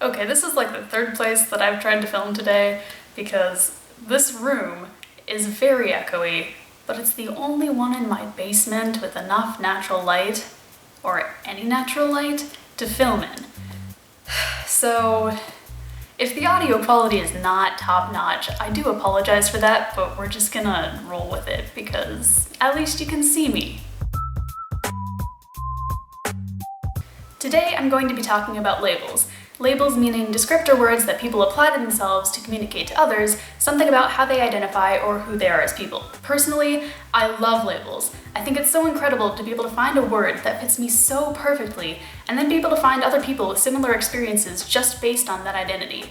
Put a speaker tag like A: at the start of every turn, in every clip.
A: Okay, this is like the third place that I've tried to film today because this room is very echoey, but it's the only one in my basement with enough natural light, or any natural light, to film in. So if the audio quality is not top-notch, I do apologize for that, but we're just gonna roll with it because at least you can see me. Today I'm going to be talking about labels. Labels meaning descriptor words that people apply to themselves to communicate to others something about how they identify or who they are as people. Personally, I love labels. I think it's so incredible to be able to find a word that fits me so perfectly and then be able to find other people with similar experiences just based on that identity.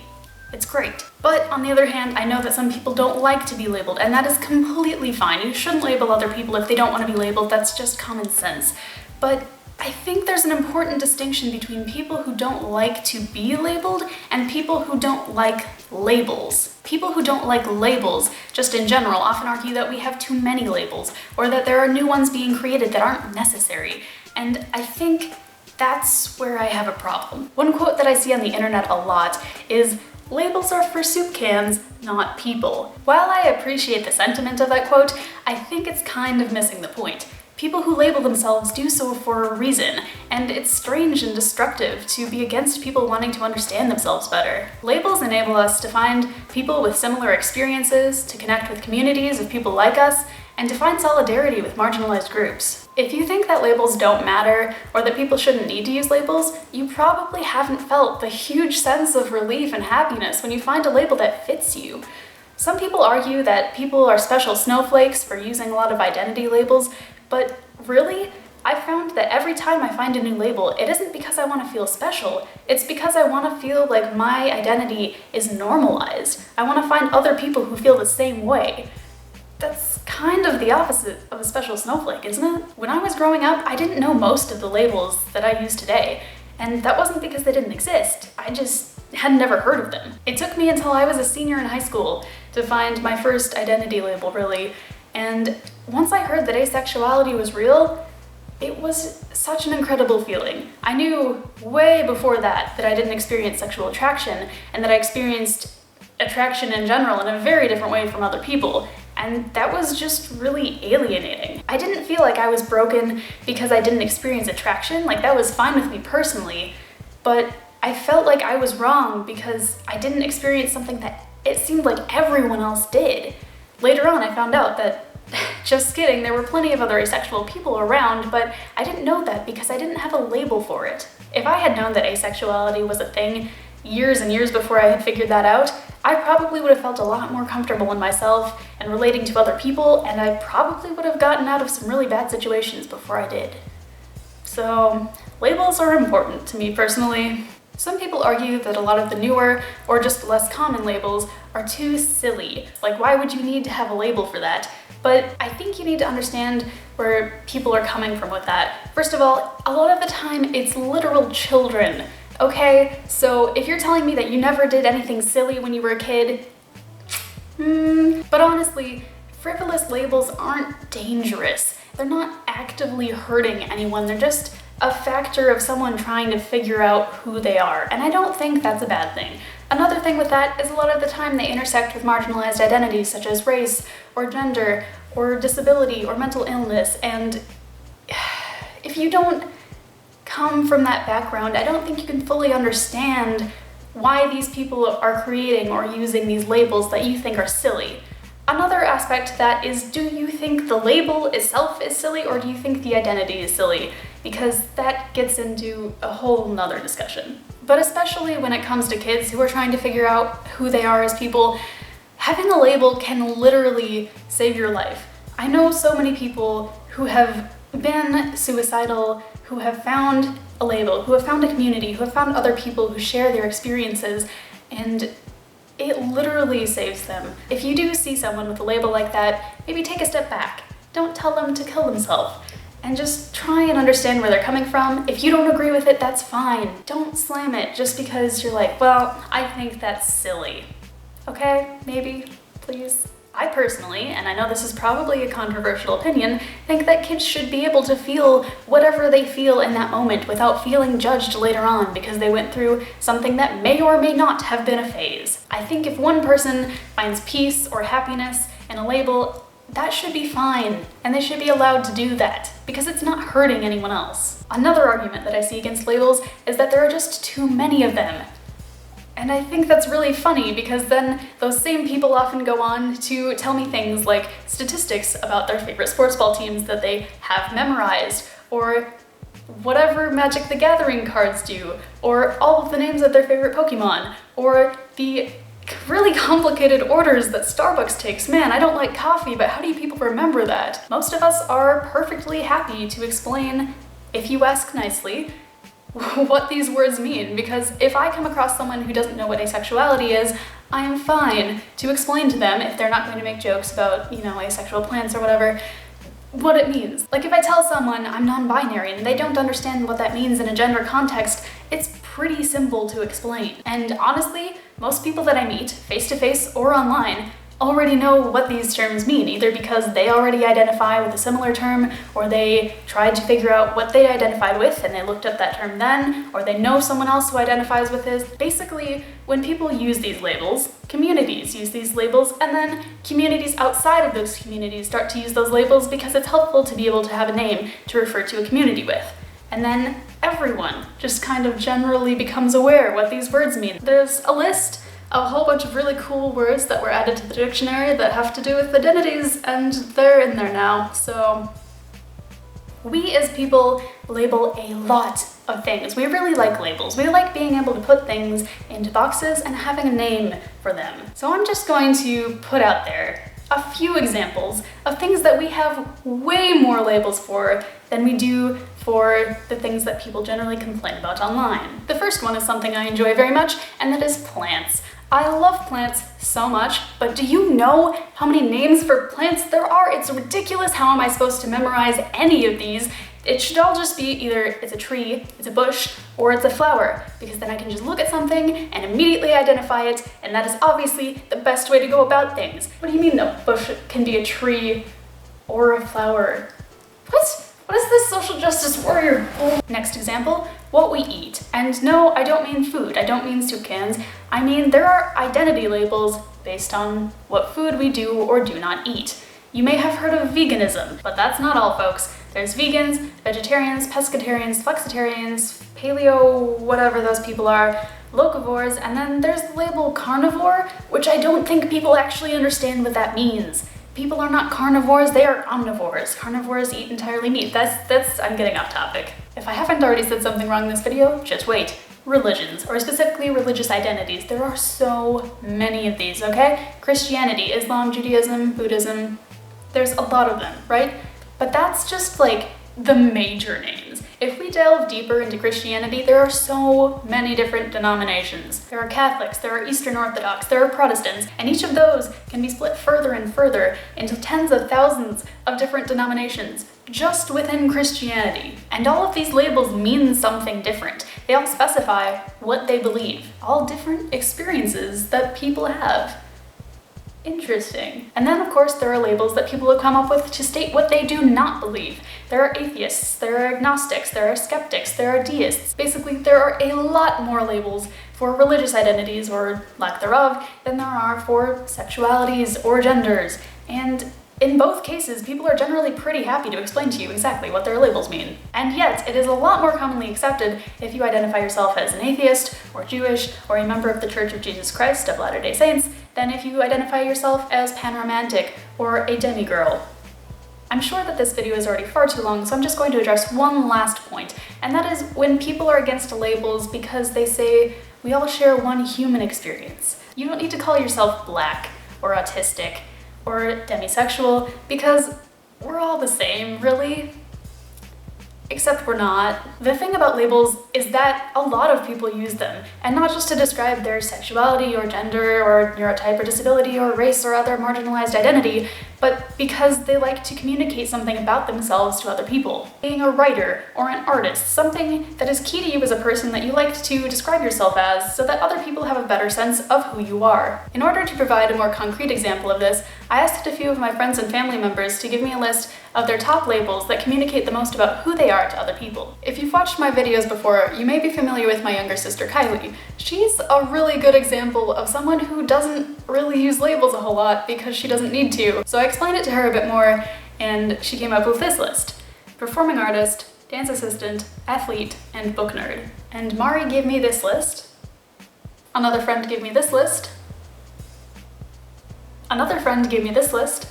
A: It's great. But on the other hand, I know that some people don't like to be labeled, and that is completely fine. You shouldn't label other people if they don't want to be labeled. That's just common sense. But I think there's an important distinction between people who don't like to be labeled and people who don't like labels. People who don't like labels, just in general, often argue that we have too many labels, or that there are new ones being created that aren't necessary. And I think that's where I have a problem. One quote that I see on the internet a lot is, "Labels are for soup cans, not people." While I appreciate the sentiment of that quote, I think it's kind of missing the point. People who label themselves do so for a reason, and it's strange and destructive to be against people wanting to understand themselves better. Labels enable us to find people with similar experiences, to connect with communities of people like us, and to find solidarity with marginalized groups. If you think that labels don't matter, or that people shouldn't need to use labels, you probably haven't felt the huge sense of relief and happiness when you find a label that fits you. Some people argue that people are special snowflakes for using a lot of identity labels, but really, I found that every time I find a new label, it isn't because I want to feel special, it's because I want to feel like my identity is normalized. I want to find other people who feel the same way. That's kind of the opposite of a special snowflake, isn't it? When I was growing up, I didn't know most of the labels that I use today, and that wasn't because they didn't exist. I just had never heard of them. It took me until I was a senior in high school to find my first identity label, really. And once I heard that asexuality was real, it was such an incredible feeling. I knew way before that I didn't experience sexual attraction, and that I experienced attraction in general in a very different way from other people. And that was just really alienating. I didn't feel like I was broken because I didn't experience attraction, like that was fine with me personally, but I felt like I was wrong because I didn't experience something that it seemed like everyone else did. Later on, I found out that, just kidding, there were plenty of other asexual people around, but I didn't know that because I didn't have a label for it. If I had known that asexuality was a thing years and years before I had figured that out, I probably would have felt a lot more comfortable in myself and relating to other people, and I probably would have gotten out of some really bad situations before I did. So, labels are important to me personally. Some people argue that a lot of the newer, or just less common labels are too silly. Like, why would you need to have a label for that? But I think you need to understand where people are coming from with that. First of all, a lot of the time it's literal children, okay? So if you're telling me that you never did anything silly when you were a kid, but honestly, frivolous labels aren't dangerous. They're not actively hurting anyone, they're just a factor of someone trying to figure out who they are, and I don't think that's a bad thing. Another thing with that is a lot of the time they intersect with marginalized identities such as race, or gender, or disability, or mental illness, and if you don't come from that background, I don't think you can fully understand why these people are creating or using these labels that you think are silly. Another aspect to that is, do you think the label itself is silly, or do you think the identity is silly? Because that gets into a whole nother discussion. But especially when it comes to kids who are trying to figure out who they are as people, having a label can literally save your life. I know so many people who have been suicidal, who have found a label, who have found a community, who have found other people who share their experiences, and it literally saves them. If you do see someone with a label like that, maybe take a step back. Don't tell them to kill themselves. And just try and understand where they're coming from. If you don't agree with it, that's fine. Don't slam it just because you're like, well, I think that's silly. Okay? Maybe? Please? I personally, and I know this is probably a controversial opinion, think that kids should be able to feel whatever they feel in that moment without feeling judged later on because they went through something that may or may not have been a phase. I think if one person finds peace or happiness in a label, that should be fine, and they should be allowed to do that, because it's not hurting anyone else. Another argument that I see against labels is that there are just too many of them. And I think that's really funny because then those same people often go on to tell me things like statistics about their favorite sports ball teams that they have memorized, or whatever Magic the Gathering cards do, or all of the names of their favorite Pokemon, or the really complicated orders that Starbucks takes. Man, I don't like coffee, but how do you people remember that? Most of us are perfectly happy to explain, if you ask nicely, what these words mean, because if I come across someone who doesn't know what asexuality is, I am fine to explain to them, if they're not going to make jokes about, asexual plants or whatever, what it means. Like if I tell someone I'm non-binary and they don't understand what that means in a gender context, it's pretty simple to explain. And honestly, most people that I meet, face-to-face or online, already know what these terms mean, either because they already identify with a similar term, or they tried to figure out what they identified with and they looked up that term then, or they know someone else who identifies with this. Basically, when people use these labels, communities use these labels, and then communities outside of those communities start to use those labels because it's helpful to be able to have a name to refer to a community with. And then everyone just kind of generally becomes aware what these words mean. There's a list, a whole bunch of really cool words that were added to the dictionary that have to do with identities, and they're in there now. So we as people label a lot of things. We really like labels. We like being able to put things into boxes and having a name for them. So I'm just going to put out there a few examples of things that we have way more labels for than we do for the things that people generally complain about online. The first one is something I enjoy very much, and that is plants. I love plants so much, but do you know how many names for plants there are? It's ridiculous. How am I supposed to memorize any of these? It should all just be either it's a tree, it's a bush, or it's a flower, because then I can just look at something and immediately identify it, and that is obviously the best way to go about things. What do you mean a bush can be a tree or a flower? What is this social justice warrior? Next example, what we eat. And no, I don't mean food, I don't mean soup cans. I mean there are identity labels based on what food we do or do not eat. You may have heard of veganism, but that's not all, folks. There's vegans, vegetarians, pescatarians, flexitarians, paleo, whatever those people are, locavores, and then there's the label carnivore, which I don't think people actually understand what that means. People are not carnivores, they are omnivores. Carnivores eat entirely meat. I'm getting off topic. If I haven't already said something wrong in this video, just wait. Religions, or specifically religious identities. There are so many of these, okay? Christianity, Islam, Judaism, Buddhism, there's a lot of them, right? But that's just like the major names. If we delve deeper into Christianity, there are so many different denominations. There are Catholics, there are Eastern Orthodox, there are Protestants, and each of those can be split further and further into tens of thousands of different denominations just within Christianity. And all of these labels mean something different. They all specify what they believe, all different experiences that people have. Interesting. And then of course there are labels that people have come up with to state what they do not believe. There are atheists, there are agnostics, there are skeptics, there are deists. Basically there are a lot more labels for religious identities, or lack thereof, than there are for sexualities or genders. And in both cases, people are generally pretty happy to explain to you exactly what their labels mean. And yet, it is a lot more commonly accepted if you identify yourself as an atheist, or Jewish, or a member of the Church of Jesus Christ of Latter-day Saints, than if you identify yourself as panromantic or a demigirl. I'm sure that this video is already far too long, so I'm just going to address one last point, and that is when people are against labels because they say we all share one human experience. You don't need to call yourself black, or autistic, or demisexual, because we're all the same, really. Except we're not. The thing about labels is that a lot of people use them, and not just to describe their sexuality or gender or neurotype or disability or race or other marginalized identity, but because they like to communicate something about themselves to other people. Being a writer or an artist, something that is key to you as a person that you like to describe yourself as so that other people have a better sense of who you are. In order to provide a more concrete example of this, I asked a few of my friends and family members to give me a list of their top labels that communicate the most about who they are to other people. If you've watched my videos before, you may be familiar with my younger sister Kylie. She's a really good example of someone who doesn't really use labels a whole lot because she doesn't need to. So I explained it to her a bit more and she came up with this list: performing artist, dance assistant, athlete, and book nerd. And Mari gave me this list. Another friend gave me this list. Another friend gave me this list.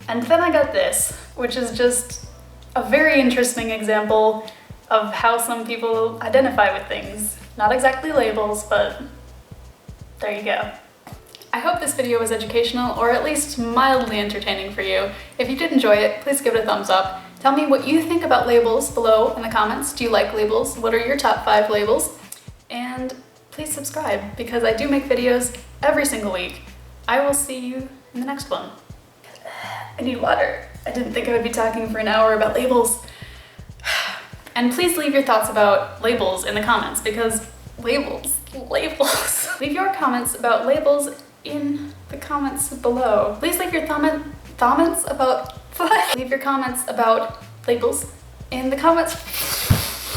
A: And then I got this, which is just a very interesting example of how some people identify with things. Not exactly labels, but there you go. I hope this video was educational, or at least mildly entertaining for you. If you did enjoy it, please give it a thumbs up. Tell me what you think about labels below in the comments. Do you like labels? What are your top 5 labels? And please subscribe, because I do make videos every single week. I will see you in the next one. I need water. I didn't think I would be talking for an hour about labels. And please leave your thoughts about labels in the comments, because labels. Leave your comments about labels in the comments below. Please leave your comments about leave your comments about labels in the comments.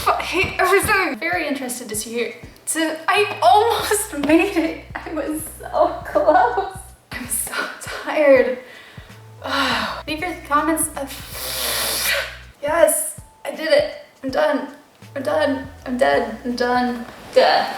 A: I hate everything. Very interested to see I almost made it. I was so close. I'm so tired. Leave your comments. Yes, I did it. I'm done. I'm done. I'm dead. I'm done. Duh.